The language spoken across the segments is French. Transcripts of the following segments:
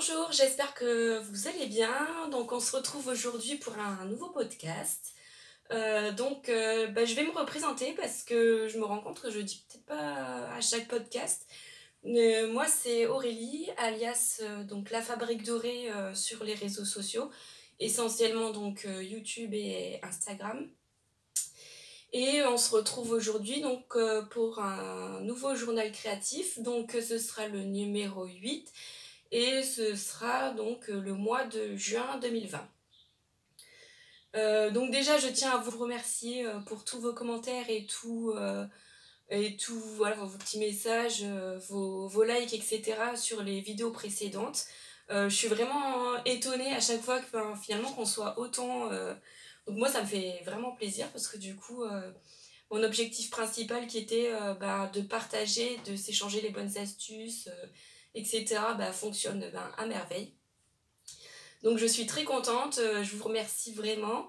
Bonjour, j'espère que vous allez bien. Donc on se retrouve aujourd'hui pour un nouveau podcast. Je vais me représenter parce que je me rends compte que je dis peut-être pas à chaque podcast. Moi c'est Aurélie, alias donc La Fabrique Dorée sur les réseaux sociaux, essentiellement donc YouTube et Instagram. Et on se retrouve aujourd'hui donc pour un nouveau journal créatif. Donc ce sera le numéro 8. Et ce sera donc le mois de juin 2020. Donc déjà, je tiens à vous remercier pour tous vos commentaires et tout voilà, vos petits messages, vos likes, etc. sur les vidéos précédentes. Je suis vraiment étonnée à chaque fois que finalement qu'on soit autant. Donc moi, ça me fait vraiment plaisir parce que du coup, mon objectif principal qui était de partager, de s'échanger les bonnes astuces, etc. fonctionne à merveille. Donc je suis très contente, je vous remercie vraiment.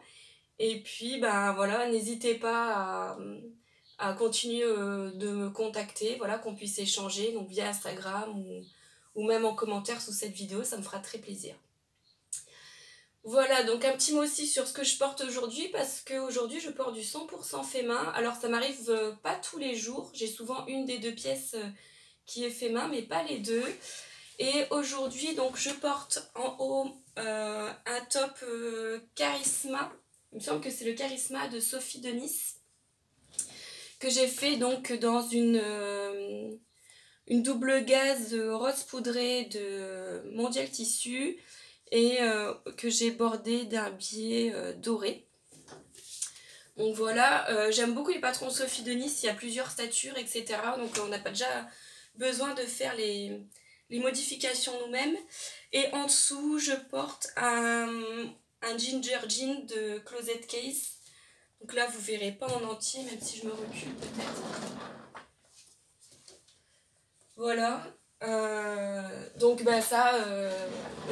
Et puis voilà, n'hésitez pas à continuer de me contacter, voilà, qu'on puisse échanger donc via Instagram ou même en commentaire sous cette vidéo, ça me fera très plaisir. Voilà, donc un petit mot aussi sur ce que je porte aujourd'hui, parce qu'aujourd'hui je porte du 100% fait main. Alors ça m'arrive pas tous les jours, j'ai souvent une des deux pièces qui est fait main, mais pas les deux. Et aujourd'hui, donc, je porte en haut un top Charisma. Il me semble que c'est le Charisma de Sophie de Nice, que j'ai fait donc dans une double gaze rose poudrée de Mondial Tissu et que j'ai bordé d'un biais doré. Donc voilà, j'aime beaucoup les patrons Sophie de Nice, il y a plusieurs statures, etc. Donc on n'a pas déjà besoin de faire les modifications nous-mêmes. Et en dessous, je porte un ginger jean de Closet Case. Donc là, vous verrez pas en entier, même si je me recule peut-être. Voilà. Le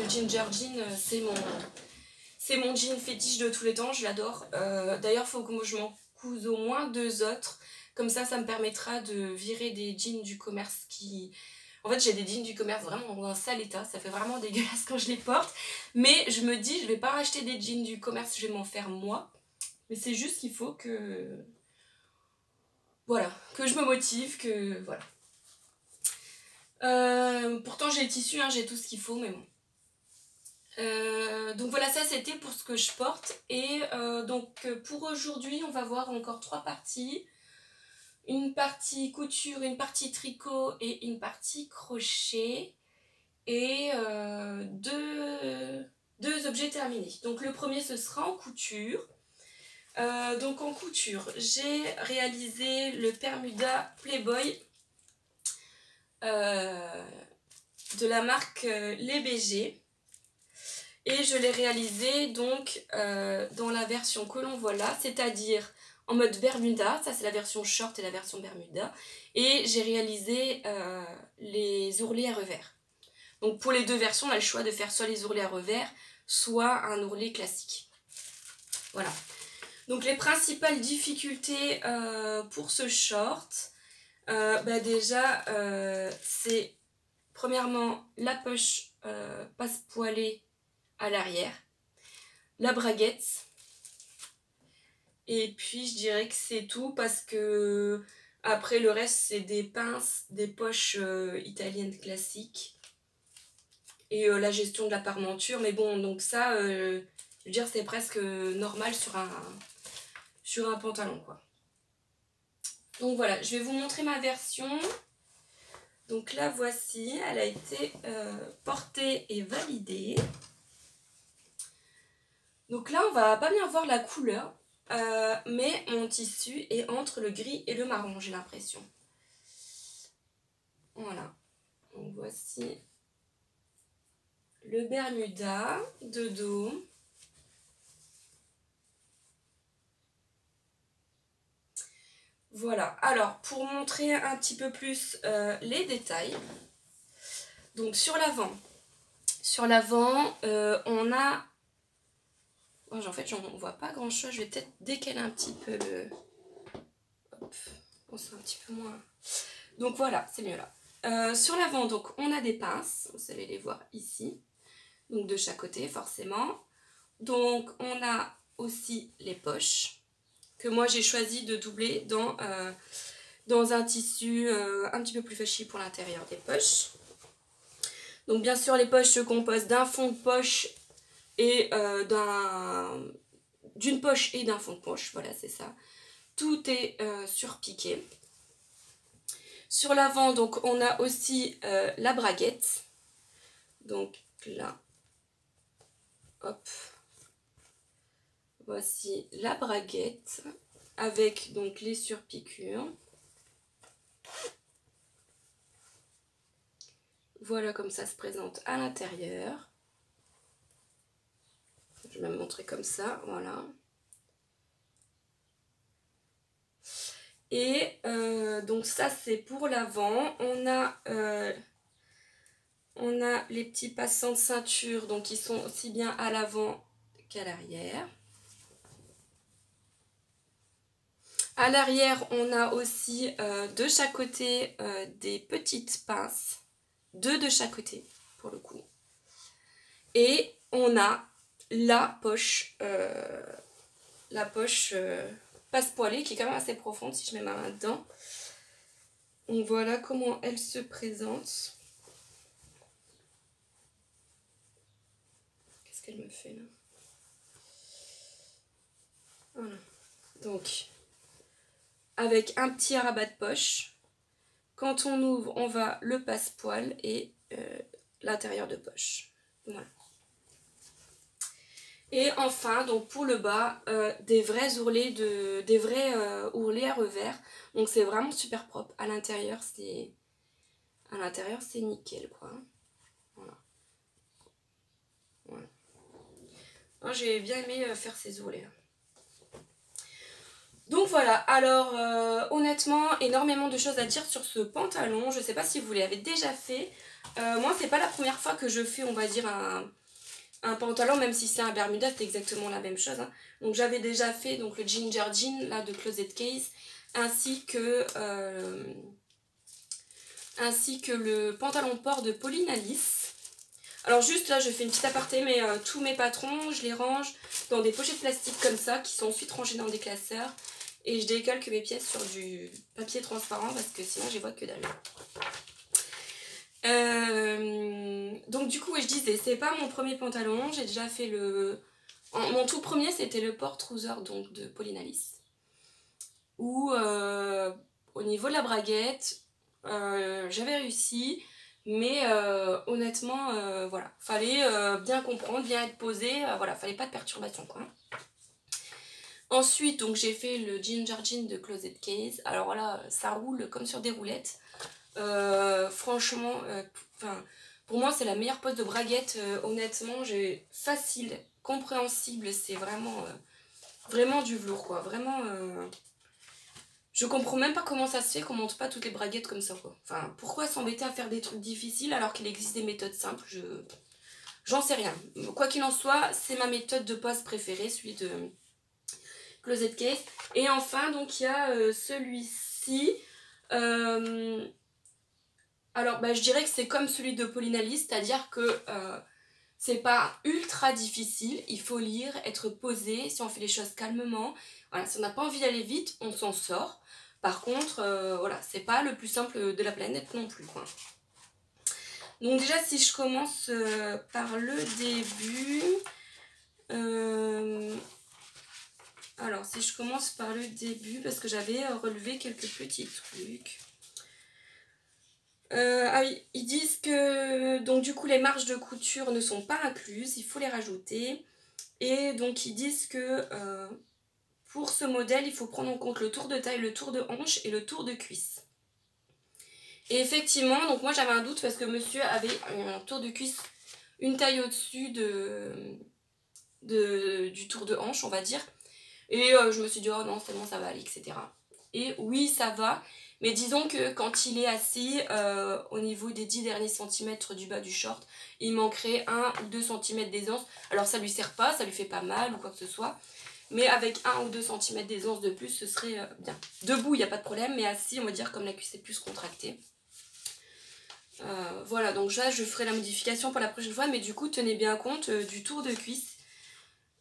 ginger jean, c'est mon jean fétiche de tous les temps, je l'adore. D'ailleurs, il faut que je m'en couse au moins 2 autres. Comme ça me permettra de virer des jeans du commerce qui... En fait, j'ai des jeans du commerce vraiment dans un sale état. Ça fait vraiment dégueulasse quand je les porte. Mais je me dis, je vais pas racheter des jeans du commerce, je vais m'en faire moi. Mais c'est juste qu'il faut que... Voilà, que je me motive, que... Voilà. Pourtant, j'ai le tissu, hein, j'ai tout ce qu'il faut, mais bon. Donc voilà, ça c'était pour ce que je porte. Et pour aujourd'hui, on va voir encore 3 parties. Une partie couture, une partie tricot et une partie crochet. Et deux objets terminés. Donc le premier, ce sera en couture. Donc en couture, j'ai réalisé le Permuda Playboy de la marque Les BG. Et je l'ai réalisé donc dans la version que l'on voit là, c'est-à-dire en mode Bermuda, ça c'est la version short et la version Bermuda. Et j'ai réalisé les ourlets à revers. Donc pour les deux versions, on a le choix de faire soit les ourlets à revers, soit un ourlet classique. Voilà. Donc les principales difficultés pour ce short, déjà c'est premièrement la poche passe-poilée à l'arrière, la braguette, et puis je dirais que c'est tout parce que après le reste c'est des pinces, des poches italiennes classiques et la gestion de la parmenture, mais bon, donc ça je veux dire c'est presque normal sur un pantalon quoi. Donc voilà, je vais vous montrer ma version. Donc la voici, elle a été portée et validée. Donc là, on va pas bien voir la couleur, mais mon tissu est entre le gris et le marron, j'ai l'impression. Voilà. Donc voici le Bermuda de dos. Voilà. Alors, pour montrer un petit peu plus les détails, donc sur l'avant, on a... En fait, on voit pas grand chose. Je vais peut-être décaler un petit peu le... Hop, on sera un petit peu moins... Donc voilà, c'est mieux là. Sur l'avant, donc on a des pinces. Vous allez les voir ici. donc de chaque côté forcément. Donc on a aussi les poches, que moi j'ai choisi de doubler dans un tissu un petit peu plus flashy pour l'intérieur des poches. Donc bien sûr les poches se composent d'un fond de poche et d'une poche et d'un fond de poche, voilà c'est ça. Tout est surpiqué. Sur l'avant donc on a aussi la braguette. Donc là, hop, voici la braguette avec donc les surpiqûres. Voilà comme ça se présente à l'intérieur. Je vais même montrer comme ça, voilà. Et donc ça c'est pour l'avant. On a les petits passants de ceinture, donc ils sont aussi bien à l'avant qu'à l'arrière. À l'arrière, on a aussi de chaque côté des petites pinces. 2 de chaque côté, pour le coup. Et on a la poche passe-poilée qui est quand même assez profonde si je mets ma main dedans. Donc voilà comment elle se présente. Qu'est-ce qu'elle me fait là? Voilà. Donc, avec un petit rabat de poche. Quand on ouvre, on va le passe-poil et l'intérieur de poche. Voilà. Et enfin, donc pour le bas, des vrais ourlets à revers. Donc c'est vraiment super propre. À l'intérieur, c'est nickel, quoi. Voilà. Voilà. J'ai bien aimé faire ces ourlets. Donc voilà, alors honnêtement, énormément de choses à dire sur ce pantalon. Je ne sais pas si vous l'avez déjà fait. Moi, c'est pas la première fois que je fais, on va dire, un pantalon, même si c'est un Bermuda, c'est exactement la même chose. Hein. Donc j'avais déjà fait donc, le Ginger Jean là, de Closet Case, ainsi que le pantalon port de Pauline Alice. Alors juste là, je fais une petite aparté, mais tous mes patrons, je les range dans des pochettes plastiques comme ça, qui sont ensuite rangées dans des classeurs. Et je décalque mes pièces sur du papier transparent, parce que sinon j'y vois que dalle. Donc du coup, je disais, c'est pas mon premier pantalon, j'ai déjà fait mon tout premier, c'était le port trouser donc de Pauline Alice. Où au niveau de la braguette, j'avais réussi, mais honnêtement, voilà, fallait bien comprendre, bien être posé, voilà, fallait pas de perturbation, quoi. Ensuite, donc j'ai fait le Ginger Jean de Closet Case. Alors là, ça roule comme sur des roulettes. Franchement, pour moi, c'est la meilleure pose de braguette. Honnêtement, facile, compréhensible. C'est vraiment du velours, quoi. Vraiment, je comprends même pas comment ça se fait qu'on monte pas toutes les braguettes comme ça, quoi. Enfin, pourquoi s'embêter à faire des trucs difficiles alors qu'il existe des méthodes simples? J'en sais rien. Quoi qu'il en soit, c'est ma méthode de pose préférée, celui de Closet Case. Et enfin, donc il y a celui-ci. Alors, je dirais que c'est comme celui de Pauline Alice, c'est-à-dire que c'est pas ultra difficile. Il faut lire, être posé, si on fait les choses calmement. Voilà, si on n'a pas envie d'aller vite, on s'en sort. Par contre, voilà, c'est pas le plus simple de la planète non plus, quoi. Donc déjà, si je commence par le début... Alors, si je commence par le début, parce que j'avais relevé quelques petits trucs. Ah oui, ils disent que donc du coup les marges de couture ne sont pas incluses, il faut les rajouter. Et donc ils disent que pour ce modèle, il faut prendre en compte le tour de taille, le tour de hanche et le tour de cuisse. Et effectivement, donc moi j'avais un doute parce que monsieur avait un tour de cuisse une taille au-dessus du tour de hanche, on va dire. Et je me suis dit, oh non, c'est bon, ça va aller, etc. Et oui, ça va. Mais disons que quand il est assis, au niveau des 10 derniers centimètres du bas du short, il manquerait 1 ou 2 cm d'aisance. Alors ça lui sert pas, ça lui fait pas mal ou quoi que ce soit. Mais avec 1 ou 2 cm d'aisance de plus, ce serait bien. Debout, il n'y a pas de problème, mais assis, on va dire comme la cuisse est plus contractée. Voilà, donc là je ferai la modification pour la prochaine fois, mais du coup tenez bien compte du tour de cuisse,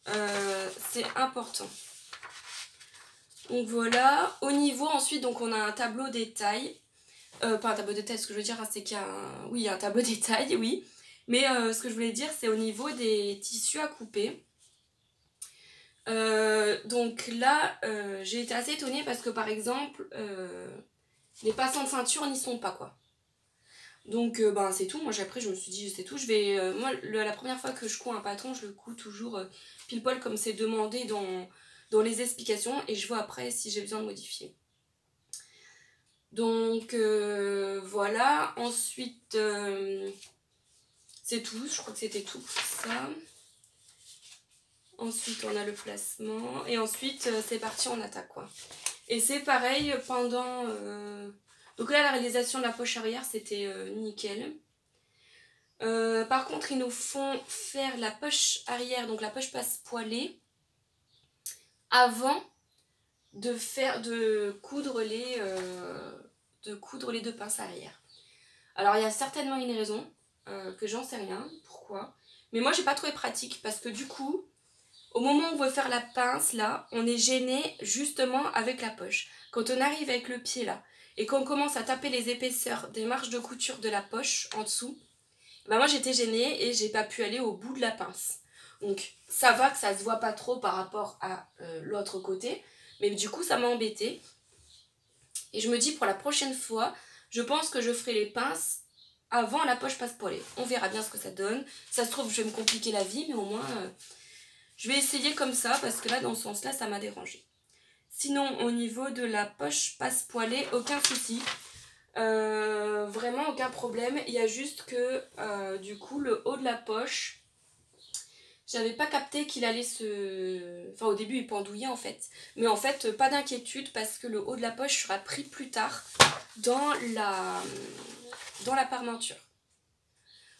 c'est important. Donc voilà, au niveau ensuite, donc on a un tableau des tailles, pas un tableau des tailles, ce que je veux dire c'est qu'il y a oui, un tableau des tailles, oui, mais ce que je voulais dire c'est au niveau des tissus à couper. Donc là, j'ai été assez étonnée parce que par exemple, les passants de ceinture n'y sont pas quoi. Donc ben, c'est tout, moi après je me suis dit c'est tout, je vais, moi la première fois que je couds un patron, je le couds toujours pile poil comme c'est demandé dans les explications et je vois après si j'ai besoin de modifier. Donc voilà, ensuite c'est tout, je crois que c'était tout pour ça. Ensuite on a le placement et ensuite c'est parti, on attaque quoi. Et c'est pareil pendant... Donc là la réalisation de la poche arrière c'était nickel. Par contre ils nous font faire la poche arrière, donc la poche passe poilée, avant de coudre les deux pinces arrière. Alors il y a certainement une raison, que j'en sais rien, pourquoi. Mais moi j'ai pas trouvé pratique parce que du coup, au moment où on veut faire la pince là, on est gêné justement avec la poche. Quand on arrive avec le pied là, et qu'on commence à taper les épaisseurs des marges de couture de la poche en dessous, bah moi j'étais gênée et j'ai pas pu aller au bout de la pince. Donc ça va que ça se voit pas trop par rapport à l'autre côté, mais du coup ça m'a embêtée. Et je me dis pour la prochaine fois, je pense que je ferai les pinces avant la poche passe poilée. On verra bien ce que ça donne. Ça se trouve je vais me compliquer la vie, mais au moins je vais essayer comme ça parce que là dans ce sens là ça m'a dérangé. Sinon au niveau de la poche passe poilée, aucun souci. Vraiment aucun problème, il y a juste que du coup le haut de la poche, j'avais pas capté qu'il allait se... Enfin au début il pendouillait en fait, mais en fait pas d'inquiétude parce que le haut de la poche sera pris plus tard dans la parmenture.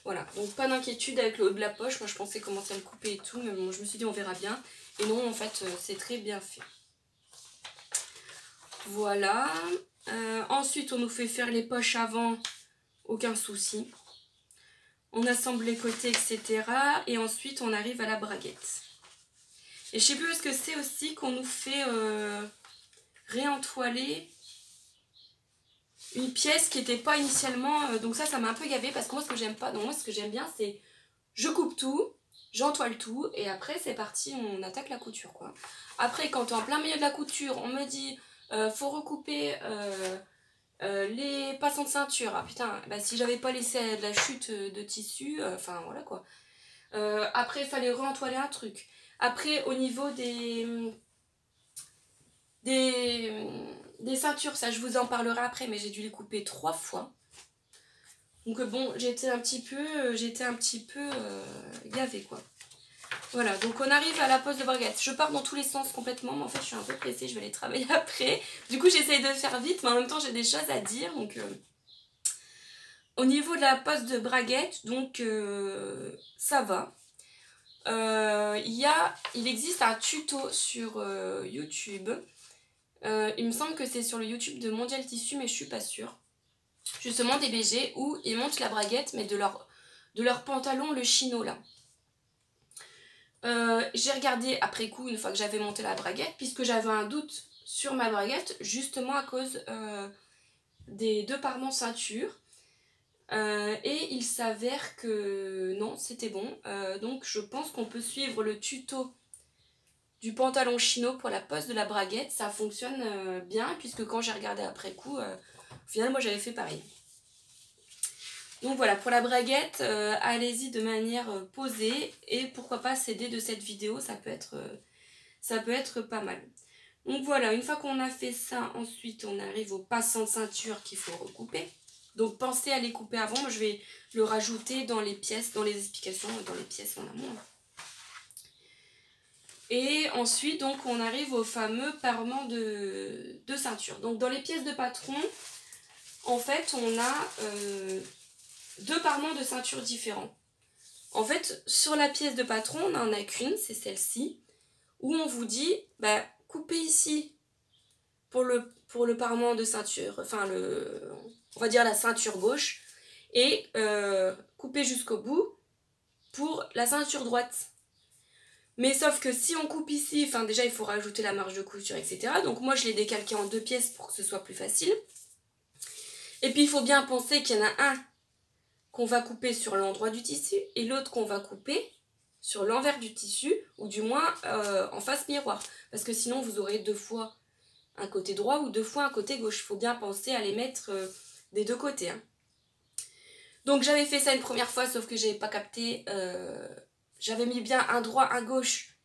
Voilà, donc pas d'inquiétude avec le haut de la poche, moi je pensais commencer à le couper et tout, mais bon je me suis dit on verra bien, et non en fait c'est très bien fait. Voilà. Ensuite on nous fait faire les poches avant, aucun souci. On assemble les côtés, etc. Et ensuite on arrive à la braguette. Et je sais plus ce que c'est aussi qu'on nous fait réentoiler une pièce qui n'était pas initialement... donc ça m'a un peu gavé parce que moi ce que j'aime pas, donc moi ce que j'aime bien c'est je coupe tout, j'entoile tout et après c'est parti, on attaque la couture quoi. Après quand en plein milieu de la couture on me dit faut recouper les passants de ceinture, ah putain, bah si j'avais pas laissé de la chute de tissu, enfin voilà quoi. Après il fallait re-entoiler un truc. Après au niveau des ceintures, ça je vous en parlerai après, mais j'ai dû les couper 3 fois. Donc bon, j'étais un petit peu gavée quoi. Voilà, donc on arrive à la pose de braguette. Je pars dans tous les sens complètement, mais en fait je suis un peu pressée, je vais aller travailler après. Du coup j'essaye de faire vite, mais en même temps j'ai des choses à dire. Donc au niveau de la pose de braguette, donc ça va. Il existe un tuto sur YouTube. Il me semble que c'est sur le YouTube de Mondial Tissu, mais je suis pas sûre. Justement des BG où ils montent la braguette, mais de leur pantalon, le chino là. J'ai regardé après coup une fois que j'avais monté la braguette, puisque j'avais un doute sur ma braguette, justement à cause des 2 parements ceinture. Et il s'avère que non, c'était bon. Donc je pense qu'on peut suivre le tuto du pantalon chino pour la pose de la braguette. Ça fonctionne bien, puisque quand j'ai regardé après coup, au final moi j'avais fait pareil. Donc voilà, pour la braguette, allez-y de manière posée et pourquoi pas s'aider de cette vidéo, ça peut être pas mal. Donc voilà, une fois qu'on a fait ça, ensuite on arrive au passant de ceinture qu'il faut recouper. Donc pensez à les couper avant, moi je vais le rajouter dans les pièces, dans les explications, dans les pièces en amont. Et ensuite donc on arrive au fameux parement de ceinture. Donc dans les pièces de patron, en fait on a 2 parements de ceinture différents. En fait, sur la pièce de patron, on n'en a qu'une, c'est celle-ci, où on vous dit, bah, coupez ici pour le parement de ceinture, enfin, on va dire la ceinture gauche, et couper jusqu'au bout pour la ceinture droite. Mais sauf que si on coupe ici, enfin déjà il faut rajouter la marge de couture, etc. Donc moi je l'ai décalqué en 2 pièces pour que ce soit plus facile. Et puis il faut bien penser qu'il y en a un qu'on va couper sur l'endroit du tissu et l'autre qu'on va couper sur l'envers du tissu, ou du moins en face miroir. Parce que sinon vous aurez 2 fois un côté droit ou 2 fois un côté gauche. Il faut bien penser à les mettre des 2 côtés. Hein. Donc j'avais fait ça une première fois, sauf que j'avais pas capté. J'avais mis bien un droit, un gauche,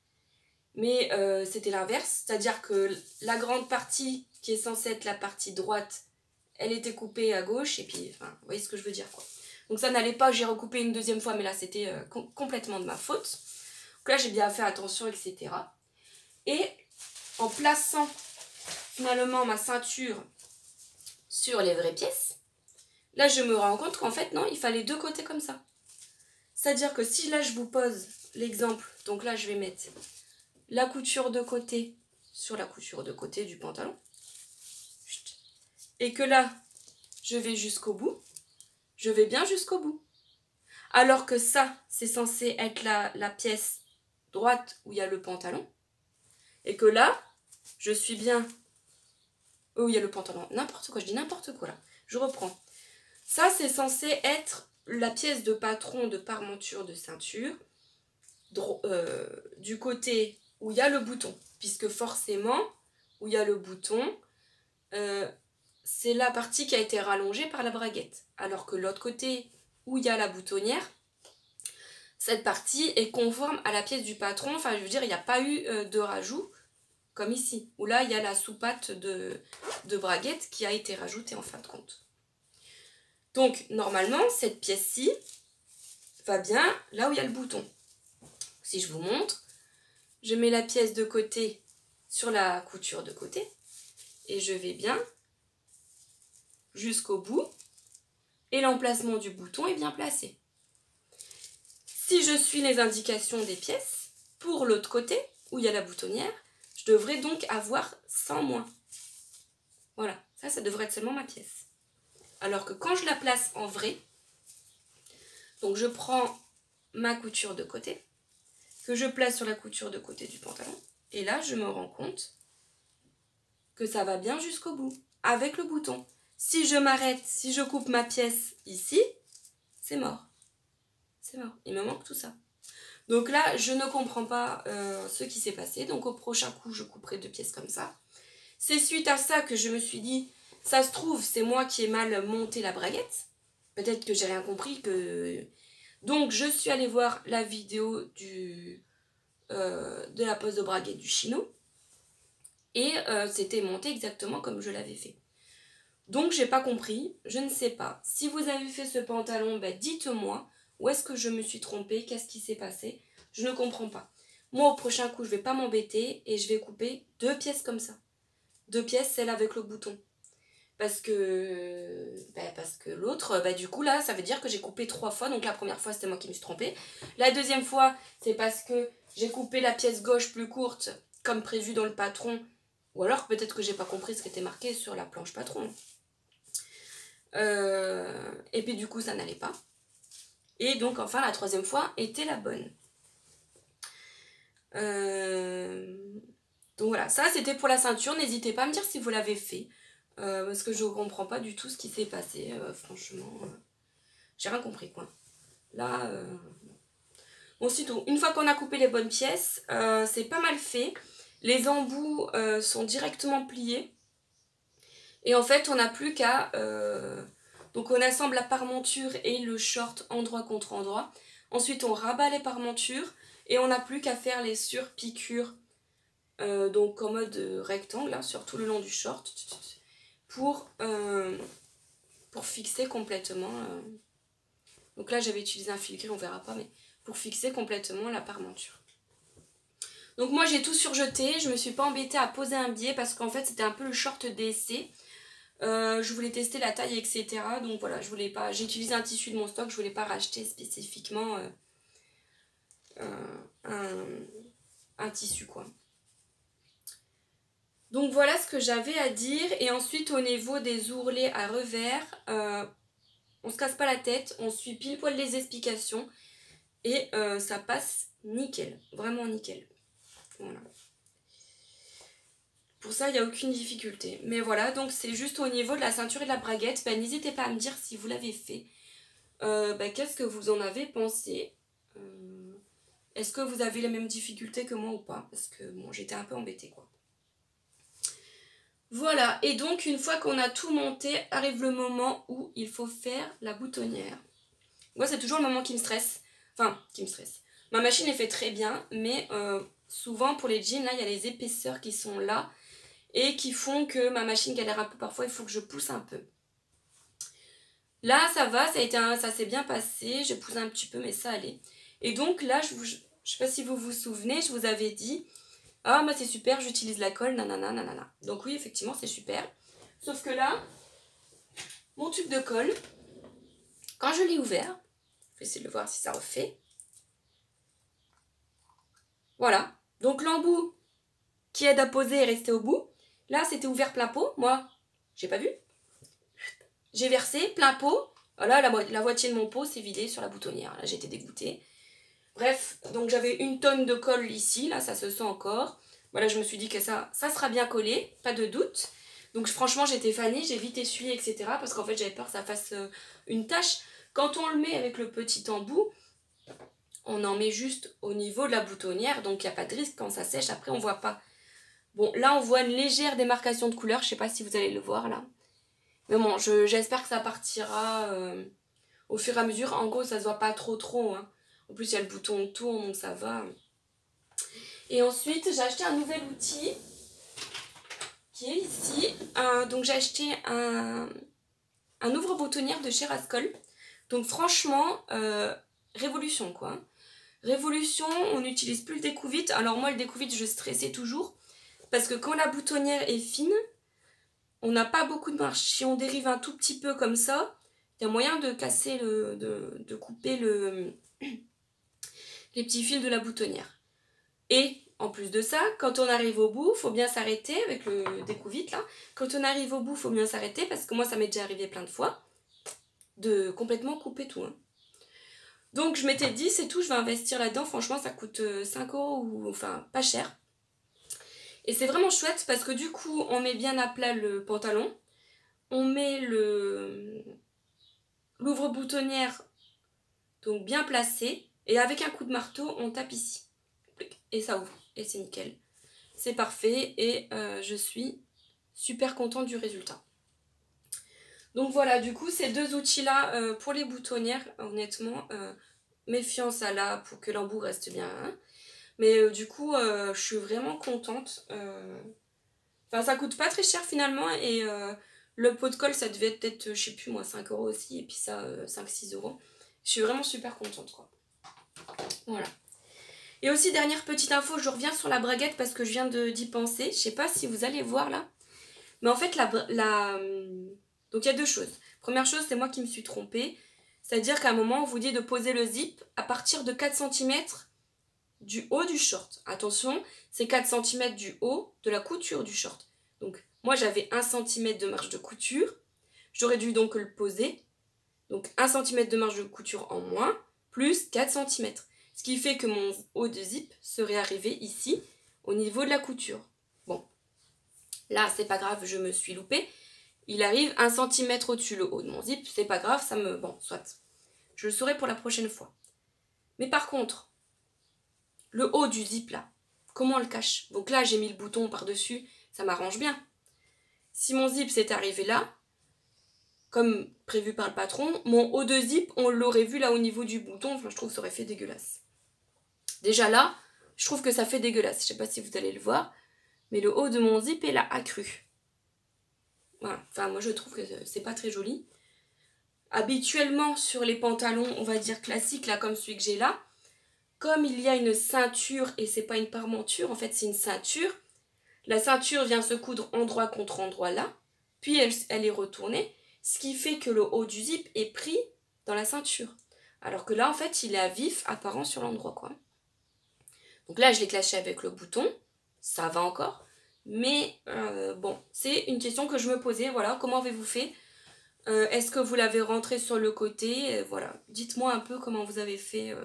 mais c'était l'inverse. C'est-à-dire que la grande partie, qui est censée être la partie droite, elle était coupée à gauche, et puis, enfin, vous voyez ce que je veux dire, quoi. Donc ça n'allait pas, j'ai recoupé une deuxième fois, mais là c'était complètement de ma faute. Donc là j'ai bien fait attention, etc. Et en plaçant finalement ma ceinture sur les vraies pièces, là je me rends compte qu'en fait non, il fallait 2 côtés comme ça. C'est-à-dire que si là je vous pose l'exemple, donc là je vais mettre la couture de côté sur la couture de côté du pantalon, et que là je vais jusqu'au bout, je vais bien jusqu'au bout. Alors que ça, c'est censé être la pièce droite où il y a le pantalon, et que là, je suis bien où il y a le pantalon. N'importe quoi, je dis n'importe quoi là. Je reprends. Ça, c'est censé être la pièce de patron de parmenture de ceinture du côté où il y a le bouton. Puisque forcément, où il y a le bouton, c'est la partie qui a été rallongée par la braguette. Alors que l'autre côté où il y a la boutonnière, cette partie est conforme à la pièce du patron. Enfin, je veux dire, il n'y a pas eu de rajout comme ici. Où là, il y a la soupate de braguette qui a été rajoutée en fin de compte. Donc, normalement, cette pièce-ci va bien là où il y a le bouton. Si je vous montre, je mets la pièce de côté sur la couture de côté et je vais bien jusqu'au bout et l'emplacement du bouton est bien placé. Si je suis les indications des pièces, pour l'autre côté, où il y a la boutonnière, je devrais donc avoir 100 moins. Voilà, ça devrait être seulement ma pièce. Alors que quand je la place en vrai, donc je prends ma couture de côté, que je place sur la couture de côté du pantalon, et là je me rends compte que ça va bien jusqu'au bout, avec le bouton. Si je m'arrête, si je coupe ma pièce ici, c'est mort. C'est mort, il me manque tout ça. Donc là, je ne comprends pas ce qui s'est passé. Donc au prochain coup, je couperai 2 pièces comme ça. C'est suite à ça que je me suis dit, ça se trouve, c'est moi qui ai mal monté la braguette. Peut-être que j'ai rien compris. Donc je suis allée voir la vidéo de la pose de braguette du chino. Et c'était monté exactement comme je l'avais fait. Donc j'ai pas compris, je ne sais pas. Si vous avez fait ce pantalon, dites-moi. Où est-ce que je me suis trompée? Qu'est-ce qui s'est passé? Je ne comprends pas. Moi, au prochain coup, je vais pas m'embêter et je vais couper 2 pièces comme ça. 2 pièces, celle avec le bouton. Parce que l'autre, du coup, là, ça veut dire que j'ai coupé 3 fois. Donc la première fois, c'était moi qui me suis trompée. La deuxième fois, c'est parce que j'ai coupé la pièce gauche plus courte, comme prévu dans le patron. Ou alors, peut-être que j'ai pas compris ce qui était marqué sur la planche patron. Et puis, du coup, ça n'allait pas. Et donc, enfin, la troisième fois était la bonne. Donc voilà, ça c'était pour la ceinture. N'hésitez pas à me dire si vous l'avez fait. Parce que je ne comprends pas du tout ce qui s'est passé. Franchement, j'ai rien compris, quoi. Là, bon, c'est tout. Une fois qu'on a coupé les bonnes pièces, c'est pas mal fait. Les embouts sont directement pliés. Et en fait, on n'a plus qu'à... donc on assemble la parmenture et le short endroit contre endroit. Ensuite on rabat les parmentures et on n'a plus qu'à faire les surpiqûres donc en mode rectangle hein, sur tout le long du short pour fixer complètement. Donc là j'avais utilisé un fil gris, on verra pas, mais pour fixer complètement la parmenture. Donc moi j'ai tout surjeté, je me suis pas embêtée à poser un biais parce qu'en fait c'était un peu le short d'essai. Je voulais tester la taille, etc. Donc voilà, je voulais pas. J'ai utilisé un tissu de mon stock, je voulais pas racheter spécifiquement un tissu, quoi. Donc voilà ce que j'avais à dire. Et ensuite, au niveau des ourlets à revers, on se casse pas la tête, on suit pile poil les explications et ça passe nickel, vraiment nickel. Voilà. Pour ça, il n'y a aucune difficulté. Mais voilà, donc c'est juste au niveau de la ceinture et de la braguette. Ben, n'hésitez pas à me dire si vous l'avez fait. Qu'est-ce que vous en avez pensé? Est-ce que vous avez les mêmes difficultés que moi ou pas? Parce que bon, j'étais un peu embêtée quoi. Voilà, et donc une fois qu'on a tout monté, arrive le moment où il faut faire la boutonnière. Moi, c'est toujours le moment qui me stresse. Enfin, qui me stresse. Ma machine est fait très bien, mais souvent pour les jeans, là, il y a les épaisseurs qui sont là et qui font que ma machine galère un peu. Parfois, il faut que je pousse un peu. Là, ça va, ça s'est bien passé. Je pousse un petit peu, mais ça allait. Et donc là, je sais pas si vous vous souvenez, je vous avais dit... Ah, bah c'est super, j'utilise la colle, nanana, nanana. Donc oui, effectivement, c'est super. Sauf que là, mon tube de colle, quand je l'ai ouvert, je vais essayer de le voir si ça refait. Voilà. Donc l'embout qui aide à poser est resté au bout. Là, c'était ouvert plein pot. Moi, j'ai pas vu. J'ai versé plein pot. Voilà, la moitié de mon pot s'est vidée sur la boutonnière. Là, j'étais dégoûtée. Bref, donc j'avais une tonne de colle ici, là ça se sent encore. Voilà, je me suis dit que ça sera bien collé, pas de doute. Donc franchement j'étais fanée, j'ai vite essuyé, etc. Parce qu'en fait j'avais peur que ça fasse une tache. Quand on le met avec le petit embout, on en met juste au niveau de la boutonnière. Donc il n'y a pas de risque, quand ça sèche, après on voit pas. Bon, là on voit une légère démarcation de couleur, je sais pas si vous allez le voir là. Mais bon, j'espère que ça partira au fur et à mesure. En gros ça se voit pas trop, hein. En plus, il y a le bouton tourne, donc ça va. Et ensuite, j'ai acheté un nouvel outil qui est ici. Donc, j'ai acheté un ouvre-boutonnière de chez Rascol. Donc, franchement, révolution, quoi. Révolution, on n'utilise plus le découvite. Alors, moi, le découvite, je stressais toujours. Parce que quand la boutonnière est fine, on n'a pas beaucoup de marge. Si on dérive un tout petit peu comme ça, il y a moyen de casser, de couper les petits fils de la boutonnière. Et en plus de ça, quand on arrive au bout, il faut bien s'arrêter avec le découvite là. Quand on arrive au bout, il faut bien s'arrêter parce que moi ça m'est déjà arrivé plein de fois de complètement couper tout. Hein. Donc je m'étais dit c'est tout, je vais investir là-dedans. Franchement ça coûte 5 € ou enfin pas cher. Et c'est vraiment chouette parce que du coup on met bien à plat le pantalon. On met l'ouvre-boutonnière donc bien placé. Et avec un coup de marteau on tape ici. Et ça ouvre. Et c'est nickel. C'est parfait et je suis super contente du résultat. Donc voilà, du coup, ces deux outils-là pour les boutonnières, honnêtement, méfiance à là pour que l'embout reste bien. Hein. Mais du coup, je suis vraiment contente. Enfin, ça coûte pas très cher finalement et le pot de colle, ça devait être peut-être, je sais plus moi, 5 € aussi et puis ça, 5-6 €. Je suis vraiment super contente, quoi. Voilà. Et aussi, dernière petite info, je reviens sur la braguette parce que je viens d'y penser. Je sais pas si vous allez voir là. Mais en fait, donc il y a deux choses. Première chose, c'est moi qui me suis trompée. C'est-à-dire qu'à un moment, on vous dit de poser le zip à partir de 4 cm du haut du short. Attention, c'est 4 cm du haut de la couture du short. Donc, moi, j'avais 1 cm de marge de couture. J'aurais dû donc le poser. Donc, 1 cm de marge de couture en moins, plus 4 cm. Ce qui fait que mon haut de zip serait arrivé ici, au niveau de la couture. Bon, là, c'est pas grave, je me suis loupée. Il arrive 1 cm au-dessus le haut de mon zip, c'est pas grave, ça me... Bon, soit. Je le saurai pour la prochaine fois. Mais par contre, le haut du zip, là, comment on le cache? Donc là, j'ai mis le bouton par-dessus, ça m'arrange bien. Si mon zip s'est arrivé là, comme prévu par le patron, mon haut de zip, on l'aurait vu là au niveau du bouton, enfin, je trouve que ça aurait fait dégueulasse. Déjà là, je trouve que ça fait dégueulasse. Je sais pas si vous allez le voir, mais le haut de mon zip est là accru. Voilà. Enfin, moi je trouve que c'est pas très joli. Habituellement, sur les pantalons, on va dire classiques, là, comme celui que j'ai là, comme il y a une ceinture, et c'est pas une parmenture, en fait c'est une ceinture, la ceinture vient se coudre endroit contre endroit là, puis elle est retournée, ce qui fait que le haut du zip est pris dans la ceinture. Alors que là, en fait, il est à vif, apparent sur l'endroit, quoi. Donc là, je l'ai clashé avec le bouton, ça va encore. Mais bon, c'est une question que je me posais, voilà, comment avez-vous fait? Est-ce que vous l'avez rentré sur le côté? Voilà, dites-moi un peu comment vous avez fait.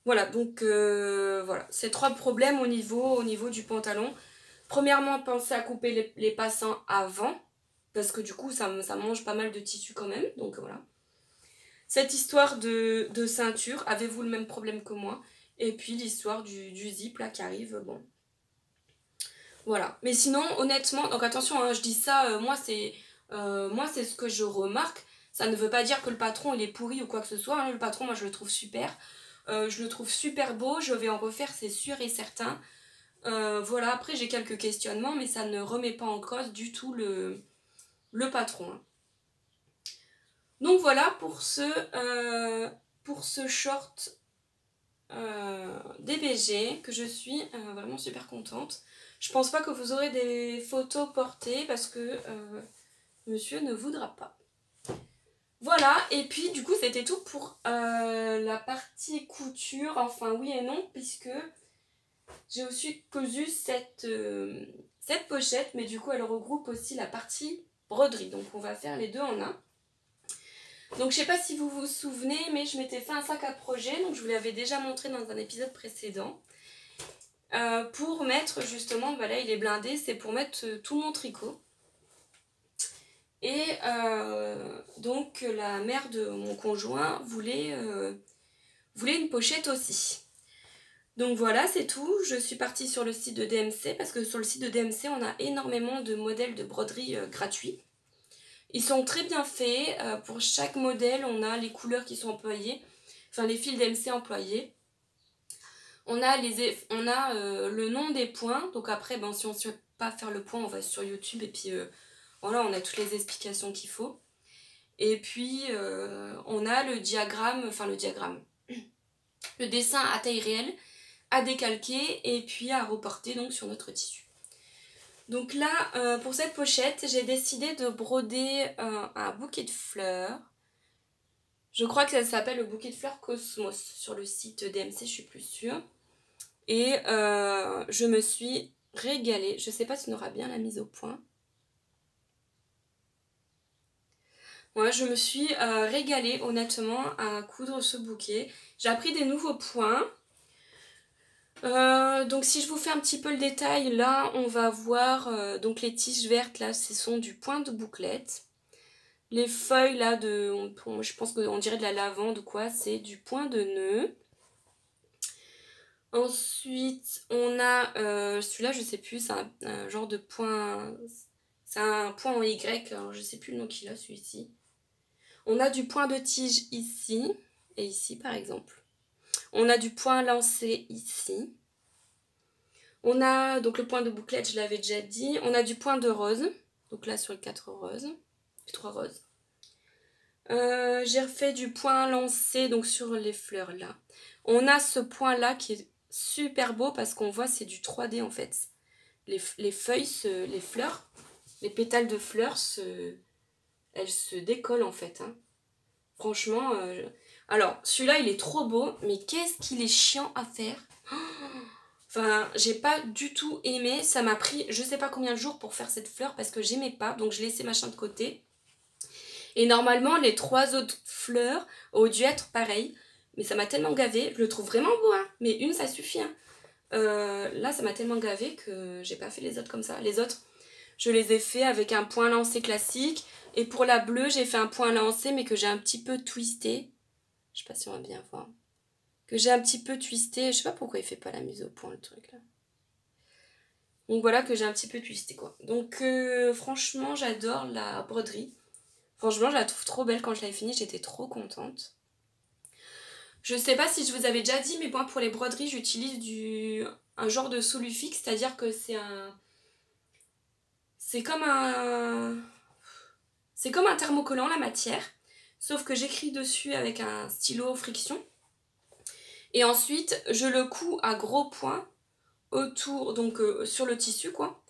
Voilà, donc voilà, ces 3 problèmes au niveau du pantalon. Premièrement, pensez à couper les passants avant, parce que du coup, ça mange pas mal de tissu quand même, donc voilà. Cette histoire de ceinture, avez-vous le même problème que moi? Et puis l'histoire du zip là qui arrive, bon. Voilà. Mais sinon, honnêtement, donc attention, hein, je dis ça, moi c'est ce que je remarque. Ça ne veut pas dire que le patron il est pourri ou quoi que ce soit, hein. Le patron, moi je le trouve super. Je le trouve super beau, je vais en refaire, c'est sûr et certain. Voilà, après j'ai quelques questionnements, mais ça ne remet pas en cause du tout le patron, hein. Donc voilà pour ce short DBG que je suis vraiment super contente. Je pense pas que vous aurez des photos portées parce que monsieur ne voudra pas. Voilà, et puis du coup c'était tout pour la partie couture, enfin oui et non, puisque j'ai aussi cousu cette pochette, mais du coup elle regroupe aussi la partie broderie, donc on va faire les deux en un. Donc je sais pas si vous vous souvenez, mais je m'étais fait un sac à projet, donc je vous l'avais déjà montré dans un épisode précédent. Pour mettre justement, voilà il est blindé, c'est pour mettre tout mon tricot. Et donc la mère de mon conjoint voulait une pochette aussi. Donc voilà, c'est tout. Je suis partie sur le site de DMC parce que sur le site de DMC, on a énormément de modèles de broderie gratuits. Ils sont très bien faits. Pour chaque modèle, on a les couleurs qui sont employées, enfin les fils DMC employés. On a le nom des points. Donc après, ben, si on ne sait pas faire le point, on va sur YouTube et puis voilà, on a toutes les explications qu'il faut. Et puis, on a le diagramme, le dessin à taille réelle, à décalquer et puis à reporter donc sur notre tissu. Donc là, pour cette pochette, j'ai décidé de broder un bouquet de fleurs. Je crois que ça s'appelle le bouquet de fleurs Cosmos sur le site DMC, je suis plus sûre. Et je me suis régalée. Je sais pas si on aura bien la mise au point. Moi, je me suis régalée honnêtement à coudre ce bouquet. J'ai appris des nouveaux points. Donc si je vous fais un petit peu le détail, là on va voir donc les tiges vertes, là ce sont du point de bouclette. Les feuilles là, je pense qu'on dirait de la lavande ou quoi, c'est du point de nœud. Ensuite on a celui-là, je sais plus, c'est un genre de point, c'est un point en Y, alors je sais plus le nom qu'il a celui-ci. On a du point de tige ici, et ici par exemple. On a du point lancé ici. On a donc le point de bouclette, je l'avais déjà dit. On a du point de rose. Donc là sur les 4 roses. Les 3 roses. J'ai refait du point lancé donc sur les fleurs là. On a ce point là qui est super beau parce qu'on voit c'est du 3D en fait. Les feuilles, les fleurs, les pétales de fleurs, elles se décollent en fait, hein. Franchement, alors celui-là il est trop beau, mais qu'est-ce qu'il est chiant à faire. Enfin, j'ai pas du tout aimé. Ça m'a pris je sais pas combien de jours pour faire cette fleur parce que j'aimais pas. Donc je laissais machin de côté. Et normalement, les 3 autres fleurs auraient dû être pareilles. Mais ça m'a tellement gavé. Je le trouve vraiment beau, hein. Mais une, ça suffit, hein. Là, ça m'a tellement gavé que j'ai pas fait les autres comme ça. Les autres, je les ai fait avec un point lancé classique. Et pour la bleue, j'ai fait un point lancé mais que j'ai un petit peu twisté. Je sais pas si on va bien voir. Que j'ai un petit peu twisté. Je sais pas pourquoi il fait pas la mise au point le truc là. Donc voilà, que j'ai un petit peu twisté quoi. Donc franchement j'adore la broderie. Franchement je la trouve trop belle. Quand je l'avais finie j'étais trop contente. Je sais pas si je vous avais déjà dit, mais moi pour les broderies j'utilise un genre de Solufix. C'est-à-dire que c'est comme un thermocollant la matière. Sauf que j'écris dessus avec un stylo friction. Et ensuite je le couds à gros points autour, donc sur le tissu quoi.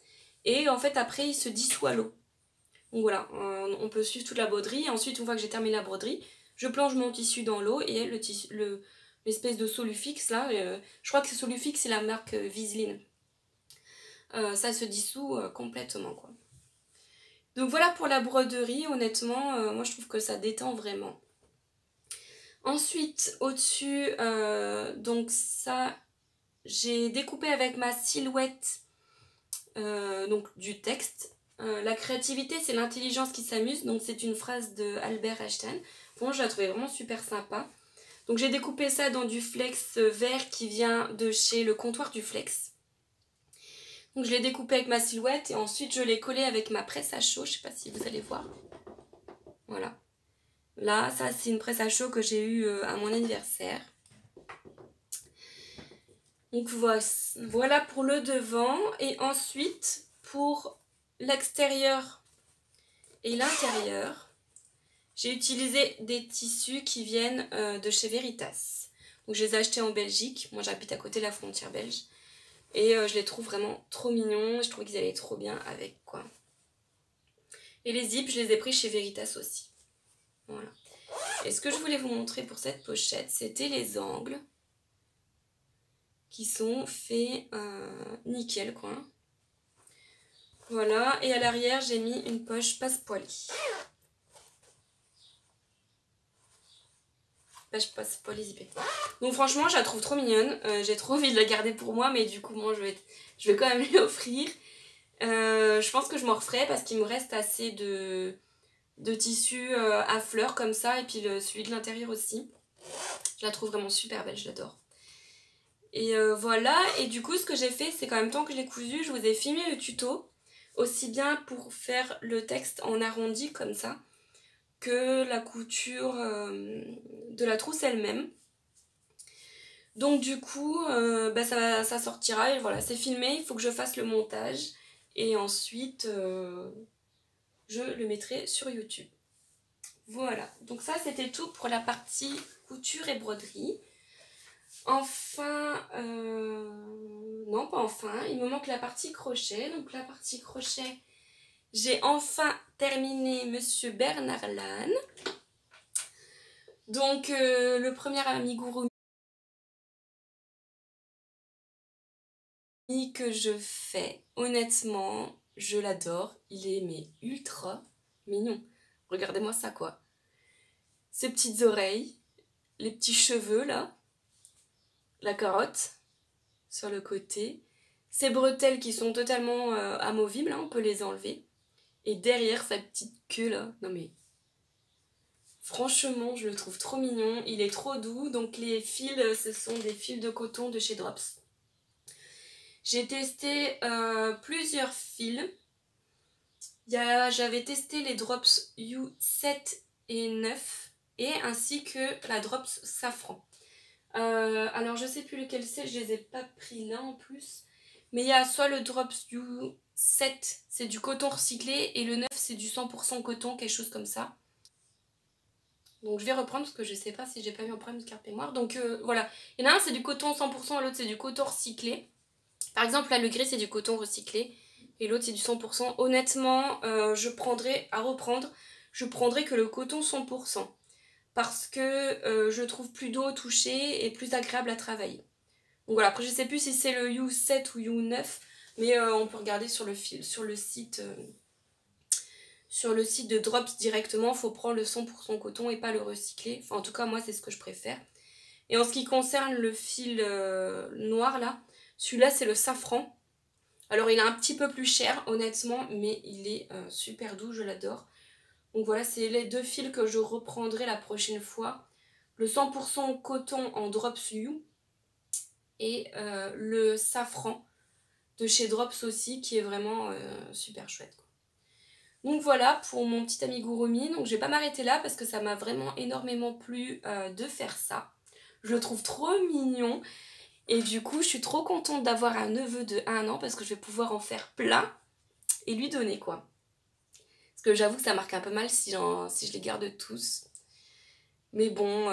Et en fait après il se dissout à l'eau. Donc voilà, on peut suivre toute la broderie. Ensuite une fois que j'ai terminé la broderie, je plonge mon tissu dans l'eau et l'espèce de Solufix là, je crois que Solufix c'est la marque Viseline. Ça se dissout complètement quoi. Donc voilà pour la broderie, honnêtement, moi je trouve que ça détend vraiment. Ensuite, au-dessus, donc ça, j'ai découpé avec ma silhouette donc du texte. La créativité, c'est l'intelligence qui s'amuse, donc c'est une phrase de Albert Einstein. Bon, je la trouvais vraiment super sympa. Donc j'ai découpé ça dans du flex vert qui vient de chez le comptoir du flex. Donc je l'ai découpé avec ma silhouette et ensuite je l'ai collé avec ma presse à chaud, je sais pas si vous allez voir. Voilà. Là, ça c'est une presse à chaud que j'ai eue à mon anniversaire. Donc voilà pour le devant. Et ensuite, pour l'extérieur et l'intérieur, j'ai utilisé des tissus qui viennent de chez Veritas. Donc je les ai achetés en Belgique. Moi j'habite à côté de la frontière belge. Et je les trouve vraiment trop mignons. Je trouve qu'ils allaient trop bien avec quoi. Et les zips, je les ai pris chez Veritas aussi. Voilà. Et ce que je voulais vous montrer pour cette pochette, c'était les angles qui sont faits nickel quoi. Voilà, et à l'arrière j'ai mis une poche passe-poilis. Poche passe-poilis zippée. Donc franchement je la trouve trop mignonne, j'ai trop envie de la garder pour moi, mais du coup moi je vais quand même lui offrir. Je pense que je m'en referai parce qu'il me reste assez de tissu à fleurs comme ça, et puis celui de l'intérieur aussi. Je la trouve vraiment super belle, je l'adore. Et voilà, et du coup ce que j'ai fait, c'est qu'en même temps que je l'ai cousu, je vous ai filmé le tuto, aussi bien pour faire le texte en arrondi comme ça, que la couture de la trousse elle-même. Donc du coup, bah, ça sortira, et voilà, c'est filmé, il faut que je fasse le montage, et ensuite je le mettrai sur YouTube. Voilà, donc ça c'était tout pour la partie couture et broderie. Enfin, non pas enfin, il me manque la partie crochet. Donc la partie crochet, j'ai enfin terminé Monsieur Bernard Laine. Donc le premier amigurumi que je fais, honnêtement, je l'adore. Il est mais ultra mignon. Regardez-moi ça quoi. Ses petites oreilles, les petits cheveux là, la carotte sur le côté, ses bretelles qui sont totalement amovibles, hein, on peut les enlever. Et derrière sa petite queue là, non mais franchement je le trouve trop mignon, il est trop doux. Donc les fils, ce sont des fils de coton de chez Drops. J'ai testé plusieurs fils. J'avais testé les Drops U7 et 9 et ainsi que la Drops Safran. Alors je sais plus lequel c'est, je les ai pas pris là en plus. Mais il y a soit le Drops U7, c'est du coton recyclé, et le 9 c'est du 100% coton, quelque chose comme ça. Donc je vais reprendre parce que je sais pas si j'ai pas eu un problème de carte mémoire. Donc voilà, il y en a un c'est du coton 100%, l'autre c'est du coton recyclé. Par exemple là le gris c'est du coton recyclé et l'autre c'est du 100%. Honnêtement je prendrais que le coton 100%. Parce que je trouve plus doux au toucher et plus agréable à travailler. Donc voilà, après je sais plus si c'est le U7 ou U9, mais on peut regarder sur le site de Drops directement. Il faut prendre le 100% coton et pas le recyclé. Enfin en tout cas moi c'est ce que je préfère. Et en ce qui concerne le fil noir là, celui-là c'est le safran. Alors il est un petit peu plus cher honnêtement, mais il est super doux, je l'adore. Donc voilà, c'est les deux fils que je reprendrai la prochaine fois. Le 100% coton en Drops U et le safran de chez Drops aussi, qui est vraiment super chouette quoi. Donc voilà pour mon petit amigurumi. Donc je vais pas m'arrêter là parce que ça m'a vraiment énormément plu de faire ça. Je le trouve trop mignon. Et du coup je suis trop contente d'avoir un neveu de 1 an parce que je vais pouvoir en faire plein et lui donner quoi. Parce que j'avoue que ça marque un peu mal si je les garde tous. Mais bon,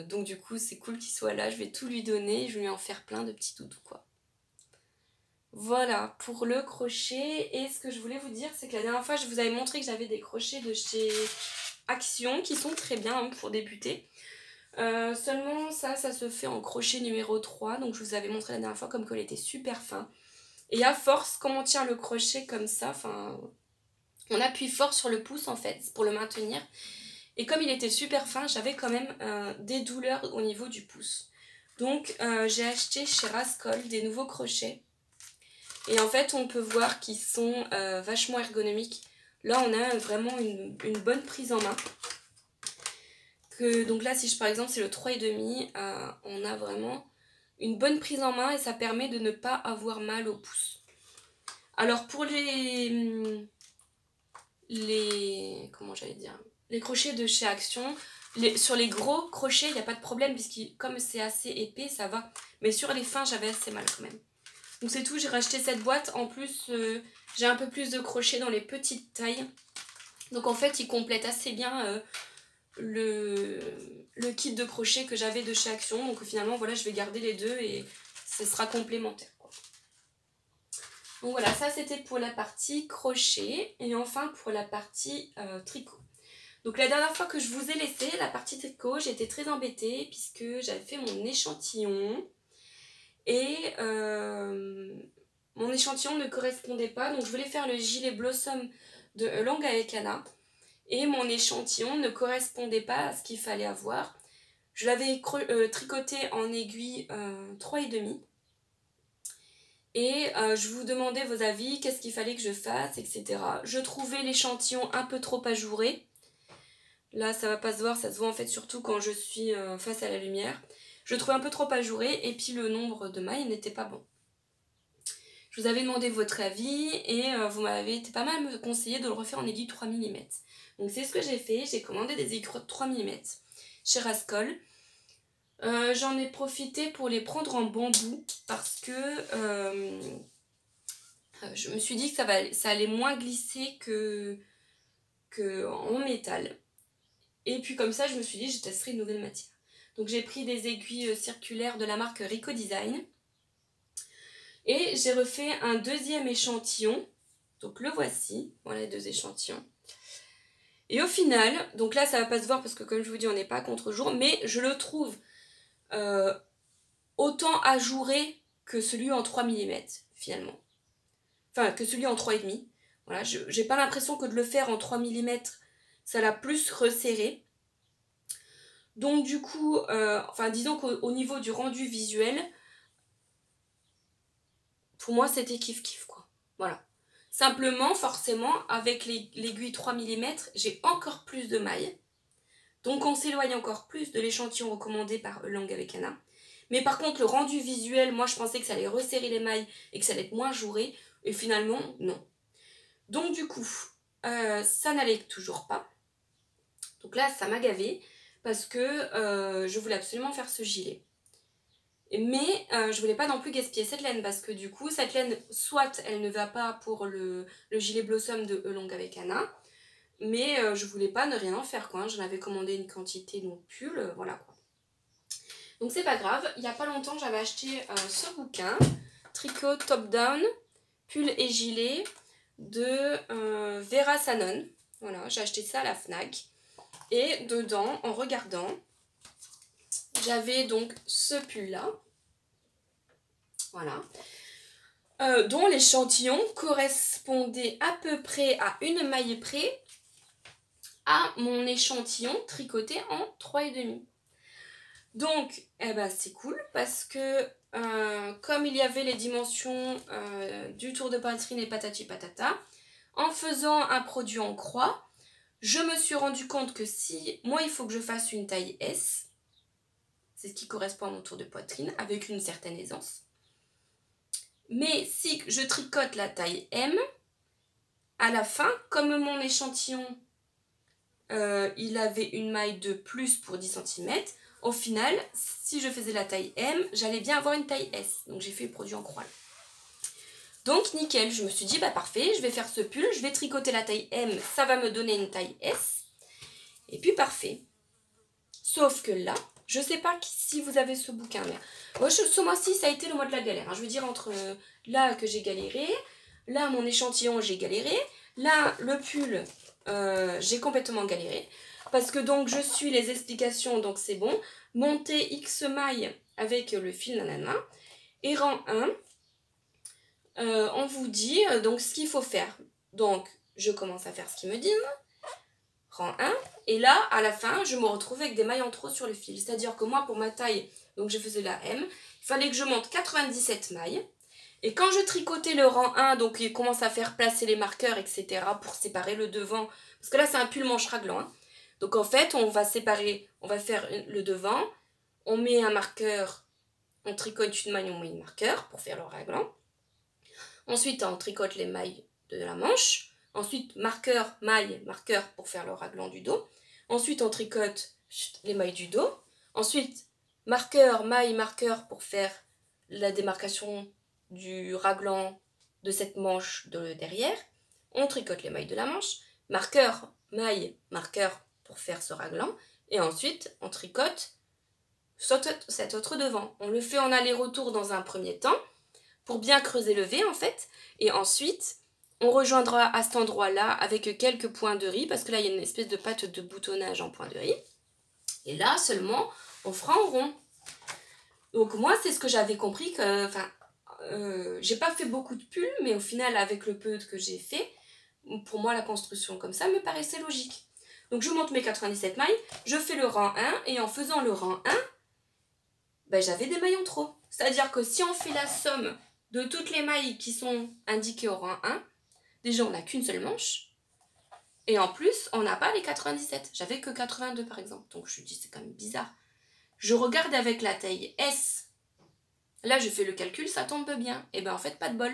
donc du coup c'est cool qu'il soit là, je vais tout lui donner et je vais lui en faire plein de petits doudous quoi. Voilà pour le crochet. Et ce que je voulais vous dire, c'est que la dernière fois je vous avais montré que j'avais des crochets de chez Action qui sont très bien hein, pour débuter. Seulement ça se fait en crochet numéro 3. Donc je vous avais montré la dernière fois comme qu'il était super fin. Et à force, quand on tient le crochet comme ça, enfin On appuie fort sur le pouce en fait pour le maintenir. Et comme il était super fin, j'avais quand même des douleurs au niveau du pouce. Donc j'ai acheté chez Rascol des nouveaux crochets. Et en fait on peut voir qu'ils sont vachement ergonomiques. Là on a vraiment une bonne prise en main. Donc là si par exemple c'est le 3,5, on a vraiment une bonne prise en main et ça permet de ne pas avoir mal au pouce. Alors pour les comment j'allais dire, les crochets de chez Action, sur les gros crochets il n'y a pas de problème puisque comme c'est assez épais ça va, mais sur les fins j'avais assez mal quand même. Donc c'est tout, j'ai racheté cette boîte. En plus j'ai un peu plus de crochets dans les petites tailles, donc en fait ils complètent assez bien le kit de crochet que j'avais de chez Action. Donc finalement voilà, je vais garder les deux et ce sera complémentaire quoi. Donc voilà, ça c'était pour la partie crochet. Et enfin pour la partie tricot. Donc la dernière fois que je vous ai laissé la partie tricot, j'étais très embêtée puisque j'avais fait mon échantillon. Et mon échantillon ne correspondait pas. Donc je voulais faire le gilet Blossom de Long avec Anna. Et mon échantillon ne correspondait pas à ce qu'il fallait avoir. Je l'avais tricoté en aiguille 3,5. Et je vous demandais vos avis, qu'est-ce qu'il fallait que je fasse, etc. Je trouvais l'échantillon un peu trop ajouré. Là, ça va pas se voir, ça se voit en fait surtout quand je suis face à la lumière. Je trouvais un peu trop ajouré et puis le nombre de mailles n'était pas bon. Je vous avais demandé votre avis et vous m'avez été pas mal me conseillé de le refaire en aiguille 3 mm. Donc c'est ce que j'ai fait, j'ai commandé des aiguilles 3 mm chez Rascol. J'en ai profité pour les prendre en bambou parce que je me suis dit que ça allait moins glisser que en métal. Et puis comme ça je me suis dit je testerai une nouvelle matière. Donc j'ai pris des aiguilles circulaires de la marque Rico Design. Et j'ai refait un deuxième échantillon. Donc le voici, voilà les deux échantillons. Et au final, donc là ça va pas se voir parce que comme je vous dis on n'est pas à contre-jour, mais je le trouve autant ajouré que celui en 3 mm finalement. Enfin que celui en 3,5. Voilà, j'ai pas l'impression que de le faire en 3 mm ça l'a plus resserré. Donc du coup, enfin disons qu'au niveau du rendu visuel, pour moi c'était kiff-kiff quoi. Voilà. Simplement, forcément, avec l'aiguille 3 mm, j'ai encore plus de mailles. Donc on s'éloigne encore plus de l'échantillon recommandé par Lang avec Anna. Mais par contre, le rendu visuel, moi je pensais que ça allait resserrer les mailles et que ça allait être moins ajouré. Et finalement, non. Donc du coup, ça n'allait toujours pas. Donc là, ça m'a gavé parce que je voulais absolument faire ce gilet. Mais je voulais pas non plus gaspiller cette laine parce que du coup cette laine soit elle ne va pas pour le gilet Blossom de Long avec Anna, mais je voulais pas ne rien en faire quoi, j'en avais commandé une quantité donc pull, voilà quoi. Donc c'est pas grave, il y a pas longtemps j'avais acheté ce bouquin, Tricot Top Down, pull et gilet de Vera Sanon, voilà j'ai acheté ça à la Fnac et dedans en regardant j'avais donc ce pull là. Voilà. Dont l'échantillon correspondait à peu près à une maille près à mon échantillon tricoté en 3,5. Donc, eh ben, c'est cool parce que comme il y avait les dimensions du tour de poitrine et patati patata, en faisant un produit en croix, je me suis rendu compte que si moi il faut que je fasse une taille S, c'est ce qui correspond à mon tour de poitrine avec une certaine aisance. Mais si je tricote la taille M, à la fin, comme mon échantillon, il avait une maille de plus pour 10 cm, au final, si je faisais la taille M, j'allais bien avoir une taille S. Donc j'ai fait le produit en croix. Donc nickel, je me suis dit, bah parfait, je vais faire ce pull, je vais tricoter la taille M, ça va me donner une taille S. Et puis parfait. Sauf que là, je sais pas si vous avez ce bouquin, mais moi, ce mois-ci, ça a été le mois de la galère. Hein. Je veux dire, entre là que j'ai galéré, là mon échantillon, j'ai galéré, là le pull, j'ai complètement galéré. Parce que donc je suis les explications, donc c'est bon. Monter X mailles avec le fil nanana. Et rang 1, on vous dit donc ce qu'il faut faire. Donc je commence à faire ce qu'ils me disent. Rang 1. Et là, à la fin, je me retrouve avec des mailles en trop sur le fil. C'est-à-dire que moi, pour ma taille, donc je faisais la M, il fallait que je monte 97 mailles. Et quand je tricotais le rang 1, donc il commence à faire placer les marqueurs, etc. pour séparer le devant. Parce que là, c'est un pull manche raglan. Hein. Donc en fait, on va séparer, on va faire le devant. On met un marqueur, on tricote une maille, on met un marqueur pour faire le raglan. Ensuite, on tricote les mailles de la manche. Ensuite, marqueur, maille, marqueur pour faire le raglan du dos. Ensuite, on tricote les mailles du dos. Ensuite, marqueur, maille, marqueur pour faire la démarcation du raglan de cette manche de derrière. On tricote les mailles de la manche. Marqueur, maille, marqueur pour faire ce raglan. Et ensuite, on tricote cet autre devant. On le fait en aller-retour dans un premier temps pour bien creuser le V en fait. Et ensuite, on rejoindra à cet endroit-là avec quelques points de riz parce que là, il y a une espèce de patte de boutonnage en points de riz. Et là, seulement, on fera en rond. Donc moi, c'est ce que j'avais compris que... j'ai pas fait beaucoup de pulls, mais au final, avec le peu que j'ai fait, pour moi, la construction comme ça me paraissait logique. Donc je monte mes 97 mailles, je fais le rang 1, et en faisant le rang 1, ben, j'avais des mailles en trop. C'est-à-dire que si on fait la somme de toutes les mailles qui sont indiquées au rang 1, déjà on n'a qu'une seule manche, et en plus, on n'a pas les 97. J'avais que 82 par exemple, donc je me dis c'est quand même bizarre. Je regarde avec la taille S. Là, je fais le calcul, ça tombe bien. Et bien, en fait, pas de bol.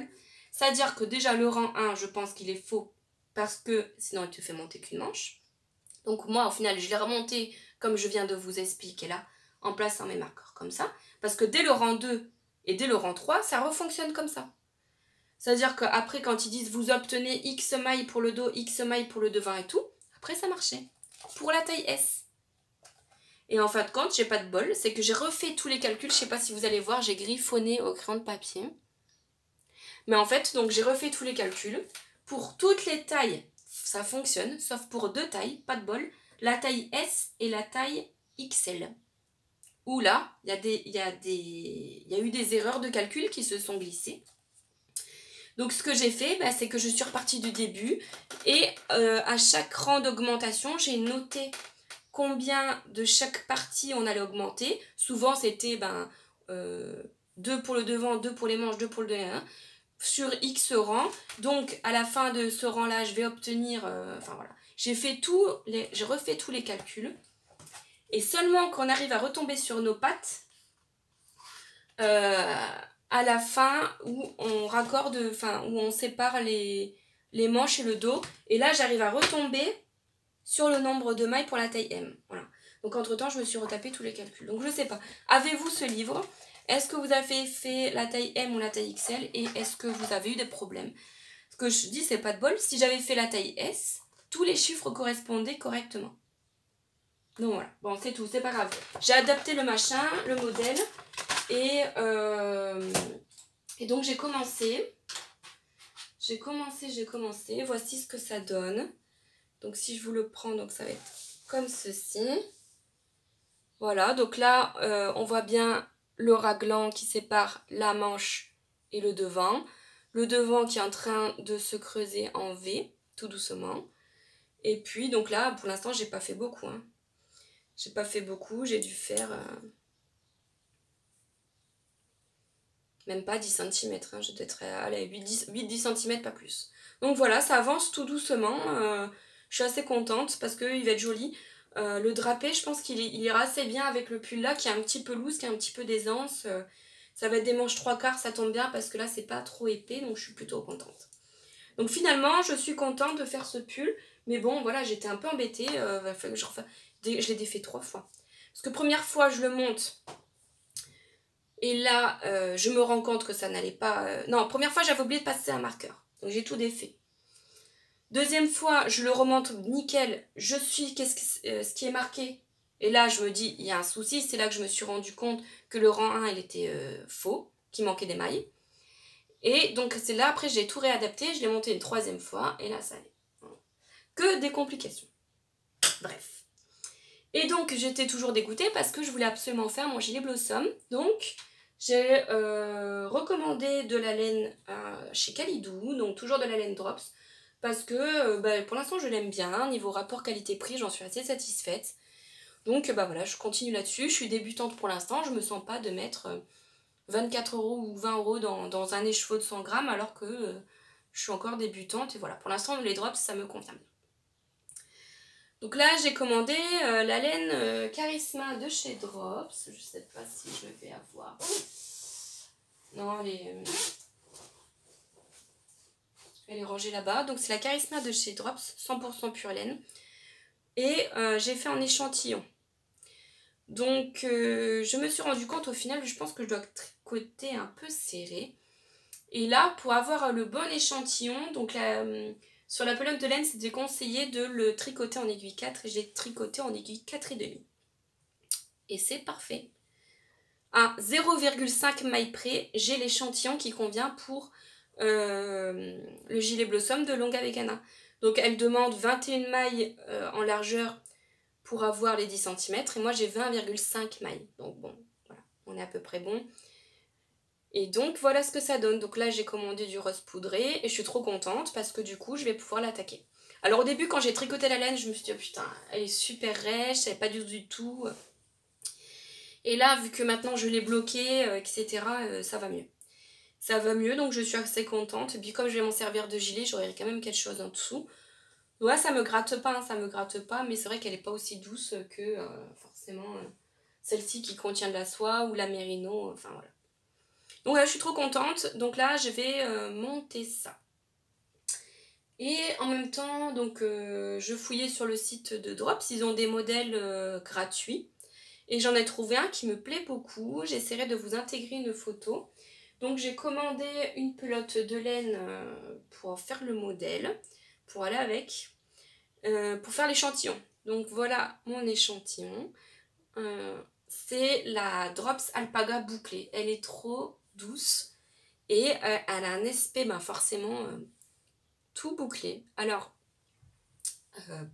C'est-à-dire que déjà, le rang 1, je pense qu'il est faux parce que sinon, il te fait monter qu'une manche. Donc, moi, au final, je l'ai remonté comme je viens de vous expliquer là, en plaçant mes marqueurs comme ça. Parce que dès le rang 2 et dès le rang 3, ça refonctionne comme ça. C'est-à-dire qu'après, quand ils disent vous obtenez X mailles pour le dos, X mailles pour le devant et tout, après, ça marchait. Pour la taille S. Et en fin de compte, j'ai pas de bol, c'est que j'ai refait tous les calculs, je sais pas si vous allez voir, j'ai griffonné au crayon de papier. Mais en fait, donc j'ai refait tous les calculs. Pour toutes les tailles, ça fonctionne, sauf pour deux tailles, pas de bol, la taille S et la taille XL. Où là, il y a eu des erreurs de calcul qui se sont glissées. Donc ce que j'ai fait, bah, c'est que je suis repartie du début et à chaque rang d'augmentation, j'ai noté combien de chaque partie on allait augmenter. Souvent c'était 2 pour le devant, 2 pour les manches, 2 pour le derrière, sur X rang. Donc à la fin de ce rang là je vais obtenir, voilà, j'ai refait tous les calculs. Et seulement quand on arrive à retomber sur nos pattes, à la fin où on raccorde, où on sépare les manches et le dos, et là j'arrive à retomber sur le nombre de mailles pour la taille M. Voilà. Donc entre temps, je me suis retapé tous les calculs. Donc je sais pas. Avez-vous ce livre? Est-ce que vous avez fait la taille M ou la taille XL? Et est-ce que vous avez eu des problèmes? Ce que je dis, c'est pas de bol. Si j'avais fait la taille S, tous les chiffres correspondaient correctement. Donc voilà. Bon, c'est tout. C'est pas grave. J'ai adapté le machin, le modèle. Et donc j'ai commencé. J'ai commencé. Voici ce que ça donne. Donc si je vous le prends, donc ça va être comme ceci. Voilà, donc là, on voit bien le raglan qui sépare la manche et le devant. Le devant qui est en train de se creuser en V, tout doucement. Et puis, donc là, pour l'instant, j'ai pas fait beaucoup. Hein. J'ai pas fait beaucoup, j'ai dû faire... même pas 10 cm, hein. J'ai peut-être 8-10 cm, pas plus. Donc voilà, ça avance tout doucement. Je suis assez contente parce qu'il va être joli. Le drapé, je pense qu'il ira assez bien avec le pull là qui est un petit peu loose, qui a un petit peu d'aisance. Ça va être des manches 3/4, ça tombe bien parce que là c'est pas trop épais, donc je suis plutôt contente. Donc finalement, je suis contente de faire ce pull. Mais bon, voilà, j'étais un peu embêtée. Je l'ai défait 3 fois. Parce que première fois, je le monte. Et là, je me rends compte que ça n'allait pas... Non, première fois, j'avais oublié de passer un marqueur. Donc j'ai tout défait. Deuxième fois, je le remonte nickel, je suis ce qui est marqué. Et là, je me dis, il y a un souci. C'est là que je me suis rendu compte que le rang 1, il était faux, qu'il manquait des mailles. Et donc, c'est là, après, j'ai tout réadapté. Je l'ai monté une 3e fois. Et là, ça allait. Que des complications. Bref. Et donc, j'étais toujours dégoûtée parce que je voulais absolument faire mon gilet Blossom. Donc, j'ai recommandé de la laine chez Kalidou. Donc, toujours de la laine Drops. parce que pour l'instant je l'aime bien, niveau rapport qualité-prix j'en suis assez satisfaite. Donc voilà, je continue là-dessus, je suis débutante pour l'instant, je me sens pas de mettre 24 € ou 20 € dans un écheveau de 100 grammes alors que je suis encore débutante et voilà, pour l'instant les drops ça me convient. Donc là j'ai commandé la laine Charisma de chez Drops, je sais pas si je vais avoir... Non, elle est rangée là-bas. Donc c'est la Charisma de chez Drops, 100% pure laine. Et j'ai fait un échantillon. Donc je me suis rendu compte au final, je pense que je dois tricoter un peu serré. Et là, pour avoir le bon échantillon, donc sur la pelote de laine, c'était conseillé de le tricoter en aiguille 4 et j'ai tricoté en aiguille 4,5. Et c'est parfait. À 0,5 maille près, j'ai l'échantillon qui convient pour le gilet Blossom de Longa Vegana. Donc elle demande 21 mailles en largeur pour avoir les 10 cm et moi j'ai 20,5 mailles. Donc bon, voilà, on est à peu près bon. Et donc voilà ce que ça donne. Donc là j'ai commandé du rose poudré et je suis trop contente parce que du coup je vais pouvoir l'attaquer. Alors au début quand j'ai tricoté la laine, je me suis dit oh putain, elle est super rêche, je savais pas du tout. Et là vu que maintenant je l'ai bloqué, etc. Ça va mieux. Ça va mieux donc je suis assez contente. Et puis comme je vais m'en servir de gilet, j'aurai quand même quelque chose en dessous. Ouais, ça me gratte pas, hein, ça me gratte pas, mais c'est vrai qu'elle est pas aussi douce que forcément celle-ci qui contient de la soie ou la mérino, enfin voilà. Donc là je suis trop contente, donc là je vais monter ça. Et en même temps, donc je fouillais sur le site de Drops, ils ont des modèles gratuits. Et j'en ai trouvé un qui me plaît beaucoup, j'essaierai de vous intégrer une photo. Donc j'ai commandé une pelote de laine pour faire le modèle, pour aller avec, pour faire l'échantillon. Donc voilà mon échantillon. C'est la Drops Alpaga bouclée. Elle est trop douce et elle a un aspect forcément tout bouclé. Alors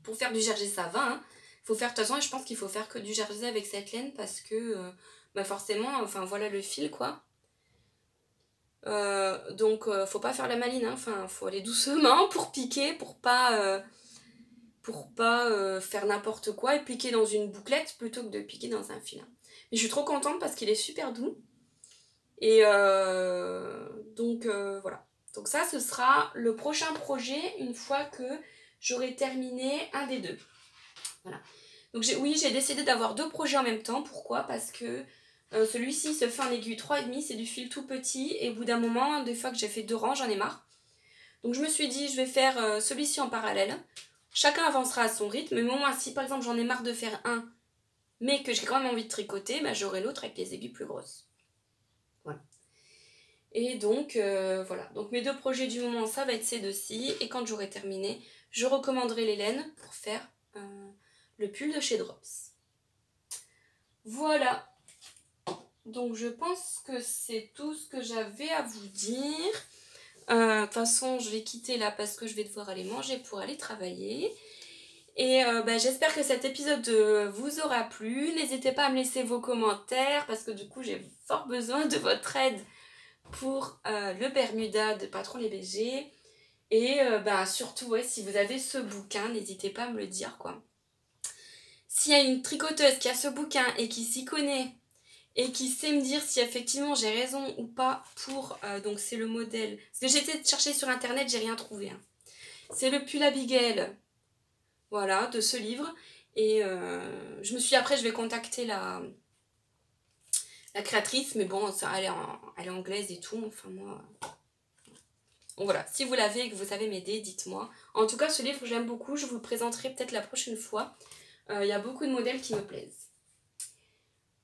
pour faire du jersey ça va, hein. Faut faire de toute façon, je pense qu'il faut faire que du jersey avec cette laine parce que forcément, enfin voilà le fil quoi. Donc faut pas faire la maline, hein. Enfin faut aller doucement pour piquer, pour pas faire n'importe quoi et piquer dans une bouclette plutôt que de piquer dans un fil. Mais je suis trop contente parce qu'il est super doux. Et donc voilà. Donc ça ce sera le prochain projet une fois que j'aurai terminé un des deux. Voilà. Donc j'ai décidé d'avoir deux projets en même temps. Pourquoi? Parce que celui-ci se fait en aiguille 3,5, c'est du fil tout petit. Et au bout d'un moment, des fois que j'ai fait 2 rangs, j'en ai marre. Donc je me suis dit, je vais faire celui-ci en parallèle. Chacun avancera à son rythme. Mais moi, si par exemple j'en ai marre de faire un, mais que j'ai quand même envie de tricoter, j'aurai l'autre avec les aiguilles plus grosses. Voilà. Et donc voilà. Donc mes deux projets du moment, ça va être ces deux-ci. Et quand j'aurai terminé, je recommanderai les laines pour faire le pull de chez Drops. Voilà. Donc je pense que c'est tout ce que j'avais à vous dire. De toute façon, je vais quitter là parce que je vais devoir aller manger pour aller travailler. Et j'espère que cet épisode vous aura plu. N'hésitez pas à me laisser vos commentaires parce que du coup, j'ai fort besoin de votre aide pour le Bermuda de Patron les BG. Et surtout, ouais, si vous avez ce bouquin, n'hésitez pas à me le dire, quoi. S'il y a une tricoteuse qui a ce bouquin et qui s'y connaît et qui sait me dire si effectivement j'ai raison ou pas pour... donc c'est le modèle... Parce que j'ai essayé de chercher sur internet, j'ai rien trouvé. Hein. C'est le pull Abigail, voilà, de ce livre. Et je me suis dit après je vais contacter la créatrice, mais bon, ça, elle est anglaise et tout, enfin moi... Donc voilà, si vous l'avez et que vous savez m'aider, dites-moi. En tout cas, ce livre, j'aime beaucoup, je vous le présenterai peut-être la prochaine fois. Il y a beaucoup de modèles qui me plaisent.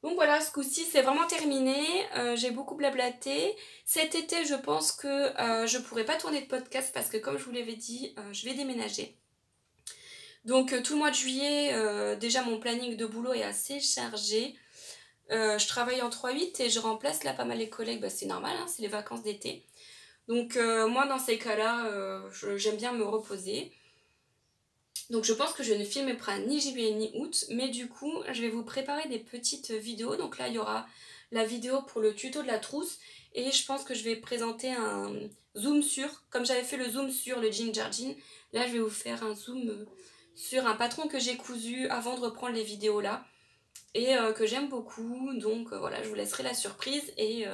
Donc voilà, ce coup-ci c'est vraiment terminé, j'ai beaucoup blablaté. Cet été je pense que je pourrai pas tourner de podcast parce que comme je vous l'avais dit, je vais déménager. Donc tout le mois de juillet, déjà mon planning de boulot est assez chargé. Je travaille en 3-8 et je remplace là pas mal les collègues, c'est normal, hein, c'est les vacances d'été. Donc moi dans ces cas-là, j'aime bien me reposer. Donc je pense que je ne filmerai ni juillet ni août, mais du coup je vais vous préparer des petites vidéos. Donc là il y aura la vidéo pour le tuto de la trousse et je pense que je vais présenter zoom sur, comme j'avais fait le zoom sur le Ginger Jean, là je vais vous faire un zoom sur un patron que j'ai cousu avant de reprendre les vidéos là et que j'aime beaucoup, donc voilà, je vous laisserai la surprise et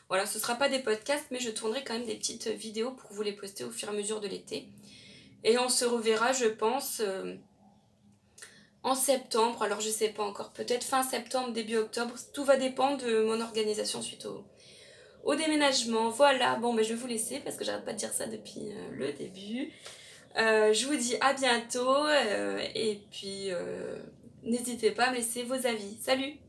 voilà, ce sera pas des podcasts mais je tournerai quand même des petites vidéos pour vous les poster au fur et à mesure de l'été. Et on se reverra, je pense, en septembre, alors je sais pas encore, peut-être fin septembre, début octobre, tout va dépendre de mon organisation suite au déménagement. Voilà, bon ben je vais vous laisser parce que j'arrête pas de dire ça depuis le début. Je vous dis à bientôt et puis n'hésitez pas à me laisser vos avis. Salut!